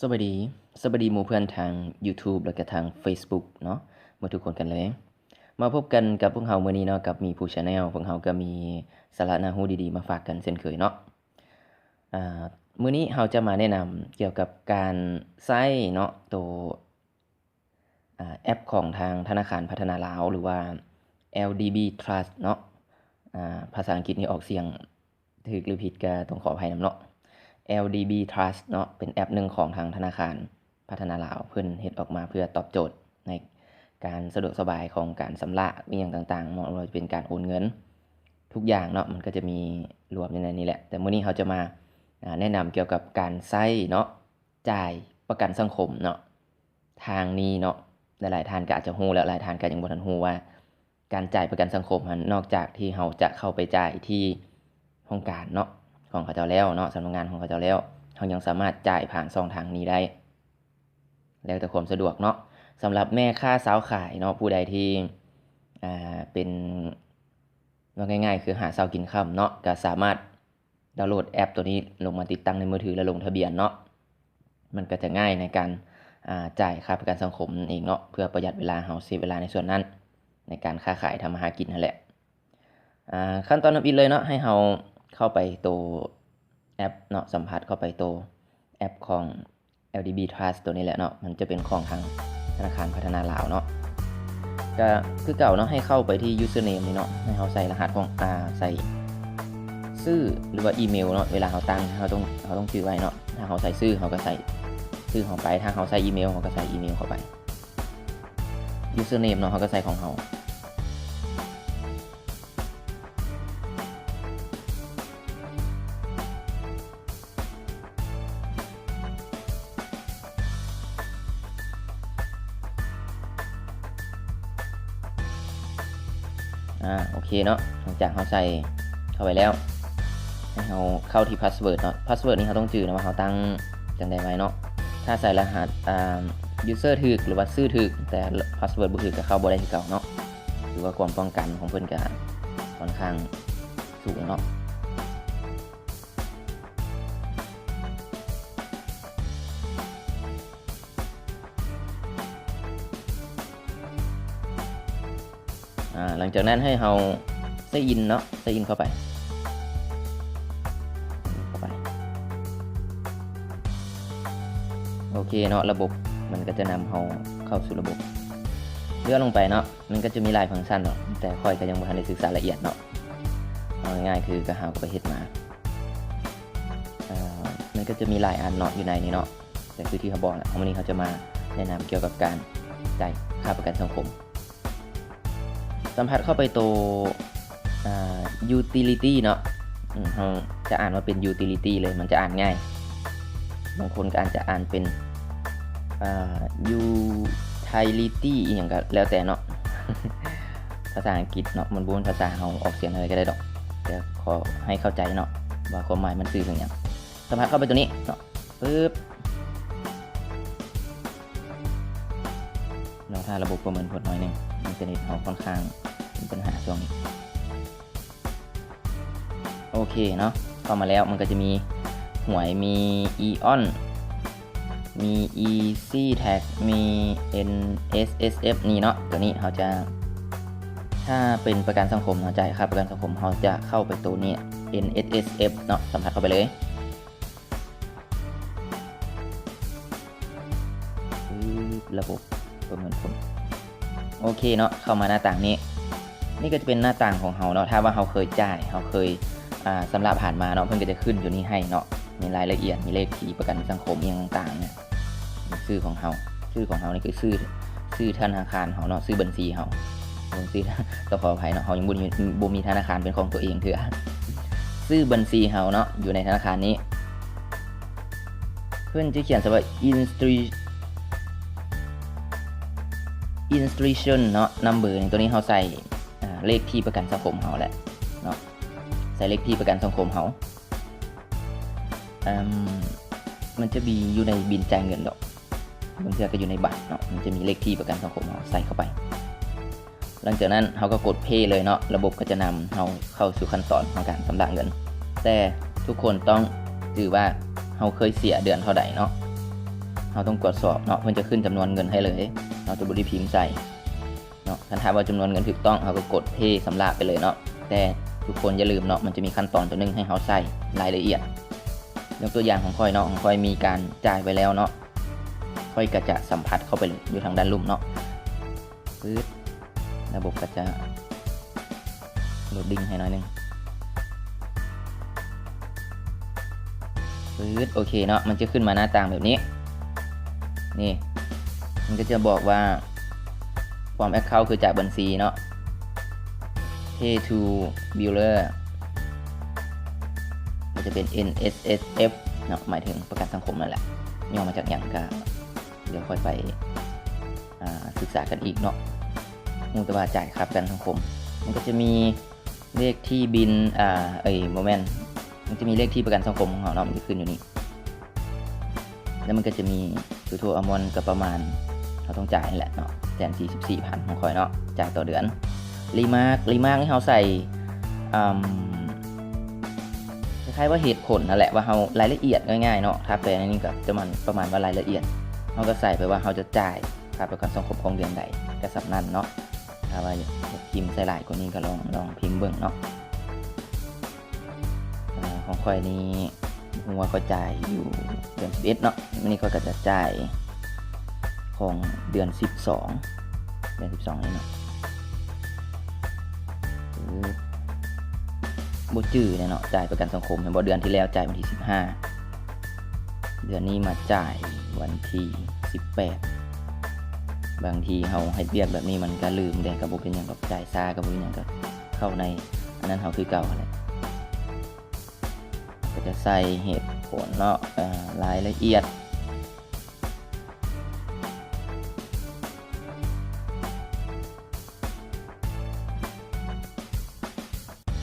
สวัสดีหมู่เพื่อนทาง YouTube แล้วก็ทาง Facebook เนาะมาทุกคนกันเลย มาพบกันกับพวกเรามื้อนี้เนาะกับมีผู้ Channel พวกเราก็มีสาระน่ารู้ดีๆมาฝากกันเช่นเคยเนาะมื้อนี้เราจะมาแนะนำเกี่ยวกับการใช้เนาะตัวแอปของทางธนาคารพัฒนาลาวหรือว่า LDB Trust เนาะภาษาอังกฤษนี่ออกเสียงถูกหรือผิดก็ต้องขออภัยนำเนาะ LDB Trust เนาะเป็นแอปหนึ่งของทางธนาคารพัฒนาลาวเพิ่นเฮ็ดออกมาเพื่อตอบโจทย์ในการสะดวกสบายของการชำระอีหยังต่างๆเนาะบ่ว่าจะเป็นการโอนเงินทุกอย่างเนาะมันก็จะมีรวมอยู่ในนี้แหละแต่มื้อนี้เราจะมาแนะนำเกี่ยวกับการใช้เนาะจ่ายประกันสังคมเนาะทางนี้เนาะหลายๆท่านก็อาจจะรู้แล้วหลายท่านก็ยังบ่ทันรู้ว่าการจ่ายประกันสังคมนั้นนอกจากที่เราจะเข้าไปจ่ายที่โครงการเนาะของเขาเจ้าแล้วเนาะสำนักงานของเขาเจ้าแล้วเรายังสามารถจ่ายผ่านช่องทางนี้ได้แล้วแต่ความสะดวกเนาะสำหรับแม่ค้าสาวขายเนาะผู้ใดที่เป็นว่าง่ายๆคือหาเช้ากินค่ำเนาะก็สามารถดาวน์โหลดแอปตัวนี้ลงมาติดตั้งในมือถือและลงทะเบียนเนาะมันก็จะง่ายในการจ่ายค่าประกันสังคมเองเนาะเพื่อประหยัดเวลาเฮาเสียเวลาในส่วนนั้นในการค้าขายทำมาหากินนั่นแหละขั้นตอนนำอินเลยเนาะให้เฮาเข้าไปตัวแอปเนาะสัมผัสเข้าไปตัวแอปของ LDB Trust ตัวนี้แหละเนาะมันจะเป็นของทางธนาคารพัฒนาลาวเนาะก็คือเก่าเนาะให้เข้าไปที่ username นี่เนาะให้เฮาใส่รหัสของใส่ชื่อหรือว่าอีเมลเนาะเวลาเฮาตั้งเฮาต้องชื่อไว้เนาะถ้าเฮาใส่ชื่อเฮาก็ใส่ชื่อเฮาไปถ้าเฮาใส่อีเมลเฮาก็ใส่อีเมลเข้าไป username เนาะเฮาก็ใส่ของเฮาโอเคเนาะหลังจากเฮาใส่เข้าไปแล้วให้เฮาเข้าที่ password เนาะ password นี้เฮาต้องจื้อนะว่าเฮาตั้งจังได๋ไว้เนาะถ้าใส่รหัสuser ถูกหรือว่าชื่อถูกแต่ password บ่ถูกก็เข้าบ่ได้คือเก่าเนาะหรือว่าความป้องกันของเพิ่นก็ค่อนข้างสูงเนาะหลังจากนั้นให้เฮาsign in เนาะ sign in เข้าไปโอเคเนาะระบบมันก็จะนำเฮาเข้าสู่ระบบเลื่อนลงไปเนาะมันก็จะมีหลายฟังก์ชันเนาะแต่ค่อยก็ยังบ่ทันได้ศึกษาละเอียดเนาะเอาง่ายๆคือก็เฮาก็ไปเฮ็ดมามันก็จะมีหลายอันเนาะอยู่ในนี้เนาะแต่คือที่เขาบอกนะวันนี้เขาจะมาแนะนำเกี่ยวกับการจ่ายค่าประกันสังคมสัมผัสเข้าไปตัวutility เนาะเราจะอ่านว่าเป็น utility เลยมันจะอ่านง่ายบางคนก็อาจจะอ่านเป็นutility อีหยังก็แล้วแต่เนาะ ภาษาอังกฤษเนาะมันบ่เป็นภาษาเฮาออกเสียงอะไรก็ได้ดอกแต่ขอให้เข้าใจเนาะว่าความหมายมันสื่อถึงหยังสัมผัสเข้าไปตัวนี้เนาะปึ๊บเราถ้าระบบประเมินผลหน่อยนึงอินเทอร์เน็ตเฮาค่อนข้างมีปัญหาช่วงนี้โอเคเนาะเข้ามาแล้วมันก็จะมีหวยมี Eon มี Easy Tag มี NSSF นี่เนาะตัวนี้เราจะถ้าเป็นประกันสังคมเราจ่ายค่าประกันสังคมเราจะเข้าไปตัวนี้ NSSF เนาะสัมผัสเข้าไปเลยระบบประเมินผลโอเคเนาะเข้ามาหน้าต่างนี้นี่ก็จะเป็นหน้าต่างของเราเนาะถ้าว่าเราเคยจ่ายเราเคยสำหรับผ่านมาเนาะเพิ่นก็จะขึ้นอยู่นี่ให้เนาะมีรายละเอียดมีเลขที่ประกันสังคมอย่างต่างๆเนี่ยชื่อของเรานี่คือชื่อธนาคารเราเนาะชื่อบัญชีเราชื่อต้องขออภัยเนาะเรายังบ่มีธนาคารเป็นของตัวเองเถื่อชื่อบัญชีเราเนาะอยู่ในธนาคารนี้เพิ่นจะเขียนว่า institution เนาะ number ตัวนี้เราใส่เลขที่ประกันสังคมเราแหละเนาะใส่เลขที่ประกันสังคมเรามันจะมีอยู่ในบินจ่ายเงินดอกบางทีก็อยู่ในบัตรเนาะมันจะมีเลขที่ประกันสังคมเราใส่เข้าไปหลังจากนั้นเราก็กด pay เลยเนาะระบบก็จะนำเราเข้าสู่ขั้นตอนของการชำระเงินแต่ทุกคนต้องถือว่าเราเคยเสียเดือนเท่าใดเนาะ เราต้องตรวจสอบเนาะเพิ่นจะขึ้นจำนวนเงินให้เลยเราจะบ่ได้พิมพ์ใส่เนาะถ้าว่าจำนวนเงินถูกต้องเราก็กดเพย์สำระไปเลยเนาะแต่ทุกคนอย่าลืมเนาะมันจะมีขั้นตอนตัวนึงให้เราใส่รายละเอียดยกตัวอย่างของค่อยเนาะของค่อยมีการจ่ายไปแล้วเนาะค่อยก็จะสัมผัสเข้าไปเลยอยู่ทางด้านลุ่มเนาะปึ๊ดระบบก็จะโหลดดิ้งให้หน่อยนึงปึ๊ดโอเคเนาะมันจะขึ้นมาหน้าต่างแบบนี้นี่มันก็จะบอกว่า from account คือจากบัญชีเนาะ pay to builder มันจะเป็น NSSF เนาะหมายถึงประกันสังคมนั่นแหละย่อมาจากอย่างก็เดี๋ยวค่อยไปศึกษากันอีกเนาะมูลตบาจ่ายครับประกันสังคมมันก็จะมีเลขที่บินโมเมนต์มันจะมีเลขที่ประกันสังคมของเราเนาะมันจะขึ้นอยู่นี่แล้วมันก็จะมีทั่วอมอนก็ประมาณเราต้องจ่ายนี่แหละเนาะ144,000ของคอยเนาะจ่ายต่อเดือนรีมาร์กนี่เราใส่คล้ายๆว่าเหตุผลนั่นแหละว่าเรารายละเอียดง่ายๆเนาะถ้าแปลในนี้ก็จะมันประมาณว่ารายละเอียดเราก็ใส่ไปว่าเราจะจ่ายค่าประกันสังคมของเดือนใดก็สำนันเนาะถ้าว่าพิมพ์ใส่หลายกว่านี้ก็ลองพิมพ์เบิ่งเนาะของคอยนี้หัวก็จ่ายอยู่เดือน11เนาะวันนี้ก็จะจ่ายของเดือน12นี่เนาะบ่จื้อเนี่ยเนาะจ่ายประกันสังคมเห็นบ่เดือนที่แล้วจ่ายวันที่15เดือนนี้มาจ่ายวันที่18บางทีเฮาให้เบียกแบบนี้มันก็ลืมแต่ก็บ่เป็นหยังดอกจ่ายช้าก็บ่เป็นหยังก็เข้าในอันนั้นเฮาคือเก่าแหละก็จะใส่เหตุผลเนาะรายละเอียด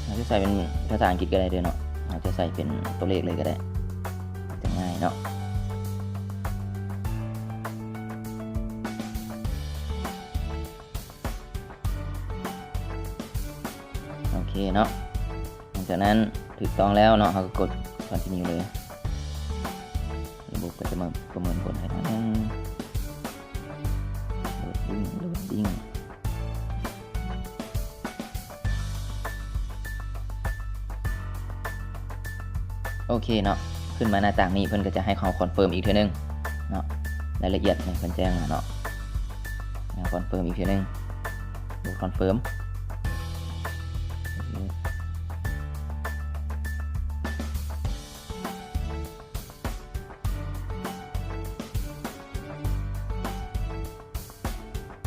เราจะใส่เป็นภาษาอังกฤษก็ได้ด้วยเนาะเราจะใส่เป็นตัวเลขเลยก็ได้จะง่ายเนาะโอเคเนาะหลังจากนั้นถูกต้องแล้วเนาะเราก็กด continue เลยระบบก็จะมาประเมินผลให้ทั้งโหลดดิ้งโอเคเนาะขึ้นมาหน้าต่างนี้เพิ่นก็จะให้เขาคอนเฟิร์มอีกทีนึงเนาะรายละเอียดเนี่ยเพิ่นแจ้งมาเนาะคอนเฟิร์มอีกทีนึงดูคอนเฟิร์ม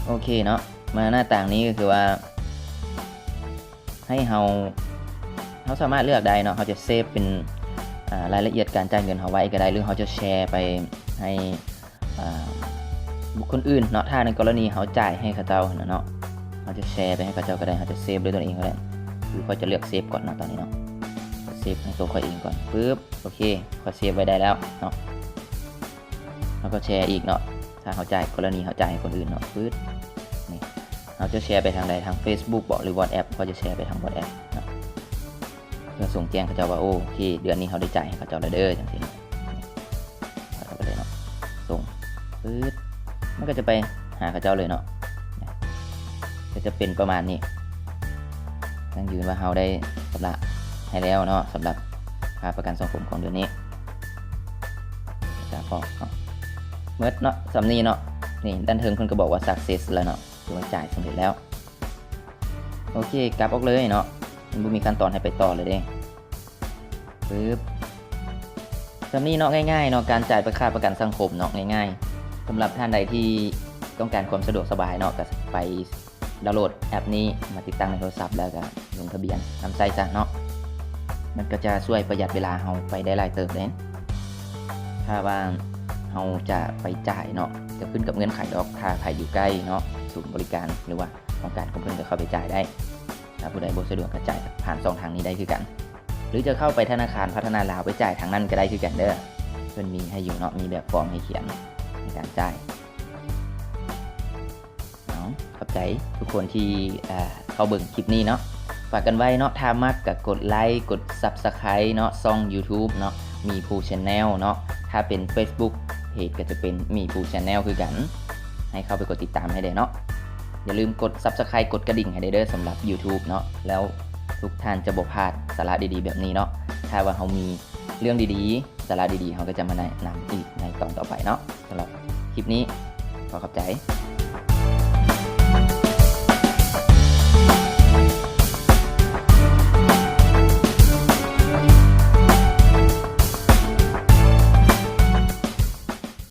โอเคเนาะมาหน้าต่างนี้ก็คือว่าให้เราสามารถเลือกได้เนาะเขาจะเซฟเป็นรายละเอียดการจ่ายเงินเขาไว้ก็ได้หรือเขาจะแชร์ไปให้บุคคลอื่นเนาะถ้าในกรณีเขาจ่ายให้เขาเจ้าเนาะเขาจะแชร์ไปให้เขาเจ้าก็ได้เขาจะเซฟด้วยตัวเองก็ได้คือเขาจะเลือกเซฟก่อนเนาะตอนนี้เนาะเซฟในตัวเขาเองก่อนปึ๊บโอเคเขาเซฟไว้ได้แล้วเนาะแล้วก็แชร์อีกเนาะถ้าเขาจ่ายกรณีเขาจ่ายให้คนอื่นเนาะปึ๊บนี่เขาจะแชร์ไปทางใดทาง Facebook บอกหรือ WhatsApp เขาจะแชร์ไปทาง WhatsApp เนาะเพื่อส่งแจ้งเขาเจ้าว่าโอเคเดือนนี้เขาได้จ่ายให้เขาเจ้าแล้วเด้อจังซี่เนาะเอาไปเลยเนาะส่งปึ๊บมันก็จะไปหาเขาเจ้าเลยเนาะก็จะเป็นประมาณนี้นั่งยืนว่าเราได้ชำระให้แล้วเนาะสำหรับค่าประกันสังคมของเดือนนี้จะพอเนาะเมื่อเนาะสำนีเนาะนี่ด้านเทิงเพิ่นก็บอกว่า success แล้วเนาะคือว่าจ่ายสำเร็จแล้วโอเคกลับออกเลยเนาะมันบ่มีขั้นตอนให้ไปต่อเลยเด้ปึ๊บสำนีเนาะง่ายๆเนาะการจ่ายค่าประกันสังคมเนาะง่ายๆสำหรับท่านใดที่ต้องการความสะดวกสบายเนาะก็ไปดาวน์โหลดแอปนี้มาติดตั้งในโทรศัพท์แล้วก็ลงทะเบียนทำไส้ซะเนาะมันก็จะช่วยประหยัดเวลาเราไปได้หลายเติบเลยถ้าว่าเราจะไปจ่ายเนาะจะขึ้นกับเงื่อนไขดอกถ้าใครอยู่ใกล้เนาะศูนย์บริการหรือว่าต้องการของเพิ่นก็เข้าไปจ่ายได้ถ้าผู้ใดบ่สะดวกก็จ่ายผ่าน2ทางนี้ได้คือกันหรือจะเข้าไปธนาคารพัฒนาลาวไปจ่ายทางนั้นก็ได้คือกันเด้อเพิ่นมีให้อยู่เนาะมีแบบฟอร์มให้เขียนในการจ่ายขอบใจทุกคนที่เข้าเบิ่งคลิปนี้เนาะฝากกันไว้เนาะถ้ามักก็กดไลค์กด Subscribe เนาะช่อง YouTube เนาะมีผู้ Channel เนาะถ้าเป็น Facebook เพจก็จะเป็นมีผู้ Channel คือกันให้เข้าไปกดติดตามให้ได้เนาะอย่าลืมกด Subscribe กดกระดิ่งให้ได้เด้อสำหรับ YouTube เนาะแล้วทุกท่านจะบ่พลาดสาระดีๆแบบนี้เนาะถ้าว่าเฮามีเรื่องดีๆสาระดีๆเฮาก็จะมาแนะนำอีกในตอนต่อไปเนาะสำหรับคลิปนี้ขอขอบใจ